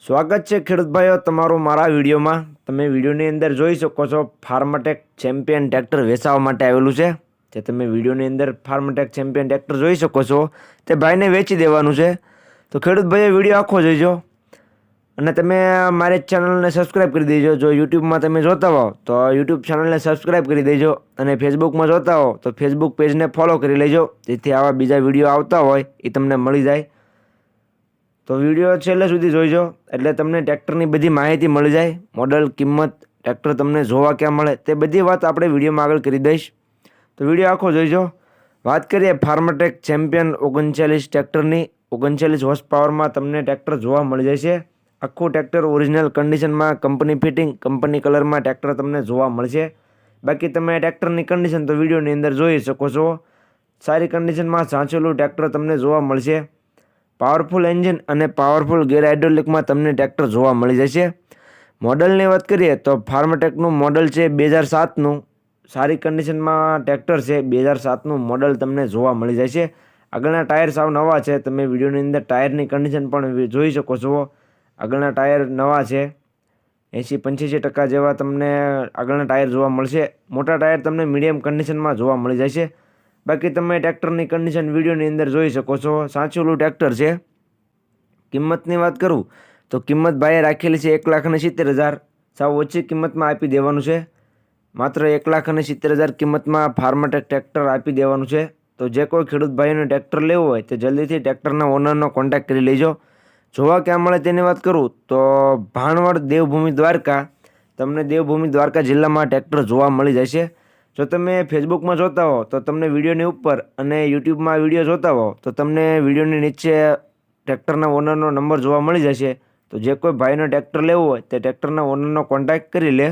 સ્વાગત છે ખેડૂત ભાઈઓ તમારું મારા વિડીયોમાં। તમે વિડીયોની અંદર જોઈ શકો છો ફાર્મટેક ચેમ્પિયન ટ્રેક્ટર વેચવા માટે આવેલું છે। જે તમે વિડીયોની અંદર ફાર્મટેક ચેમ્પિયન ટ્રેક્ટર જોઈ શકો છો તે ભાઈને વેચી દેવાનું છે। તો ખેડૂત ભાઈઓ વિડીયો આખો જોઈજો અને તમે મારી ચેનલને સબસ્ક્રાઇબ કરી દેજો। જો યુટ્યુબમાં તમે જોતા હો તો યુટ્યુબ ચેનલને સબસ્ક્રાઇબ કરી દેજો અને ફેસબુકમાં જોતા હો તો ફેસબુક પેજને ફોલો કરી લેજો, જેથી આવા બીજા વિડીયો આવતા હોય એ તમને મળી જાય। તો વિડીયો છેલ્લે સુધી જોઈજો એટલે તમને ટ્રેક્ટરની બધી માહિતી મળી જાય। મોડલ, કિંમત, ટ્રેક્ટર તમને જોવા ક્યાં મળે તે બધી વાત આપણે વિડીયોમાં આગળ કરી દઈશ। તો વિડીયો આખો જોઈજો। વાત કરીએ ફાર્મટેક ચેમ્પિયન 39 ટ્રેક્ટરની। 39 હોર્સ પાવરમાં તમને ટ્રેક્ટર જોવા મળી જશે। આખું ટ્રેક્ટર ઓરિજિનલ કન્ડિશનમાં, કંપની ફિટિંગ, કંપની કલરમાં ટ્રેક્ટર તમને જોવા મળશે। બાકી તમે ટ્રેક્ટરની કન્ડિશન તો વિડીયોની અંદર જોઈ શકો છો। સારી કન્ડિશનમાં સાચવેલું ટ્રેક્ટર તમને જોવા મળશે। પાવરફુલ એન્જિન અને પાવરફુલ ગેર હાઇડ્રોલિકમાં તમને ટ્રેક્ટર જોવા મળી જશે। મોડલની વાત કરીએ તો ફાર્મટેકનું મોડલ છે 2007નું। સારી કન્ડિશનમાં ટ્રેક્ટર છે। 2007નું મોડલ તમને જોવા મળી જશે। આગળના ટાયર સાવ નવા છે। તમે વિડીયોની અંદર ટાયરની કન્ડિશન પણ જોઈ શકો છો। આગળના ટાયર નવા છે। 80-85% જેવા તમને આગળના ટાયર જોવા મળશે। મોટા ટાયર તમને મીડિયમ કન્ડિશનમાં જોવા મળી જશે। બાકી તમે ટ્રેક્ટરની કન્ડિશન વિડીયોની અંદર જોઈ શકો છો। સાચવેલું ટ્રેક્ટર છે। કિંમતની વાત કરું તો કિંમત ભાઈએ રાખેલી છે 1,70,000। સાવ ઓછી કિંમતમાં આપી દેવાનું છે। માત્ર 1,70,000 કિંમતમાં ફાર્મટેક ટ્રેક્ટર આપી દેવાનું છે। તો જે કોઈ ખેડૂત ભાઈઓને ટ્રેક્ટર લેવું હોય તે જલ્દીથી ટ્રેક્ટરના ઓનરનો કોન્ટેક્ટ કરી લેજો। જોવા ક્યાં મળે તેની વાત કરું તો ભાણવડ, દેવભૂમિ, દ્વારકા, તમને દેવભૂમિ દ્વારકા જિલ્લામાં ટ્રેક્ટર જોવા મળી જશે। જો તમે ફેસબુકમાં જોતા હો તો તમને વિડીયોની ઉપર અને યુટ્યુબમાં વિડીયો જોતા હો તો તમને વિડીયોની નીચે ટ્રેક્ટરના ઓનરનો નંબર જોવા મળી જશે। તો જે કોઈ ભાઈનો ટ્રેક્ટર લેવું હોય તે ટ્રેક્ટરના ઓનરનો કોન્ટેક્ટ કરી લે।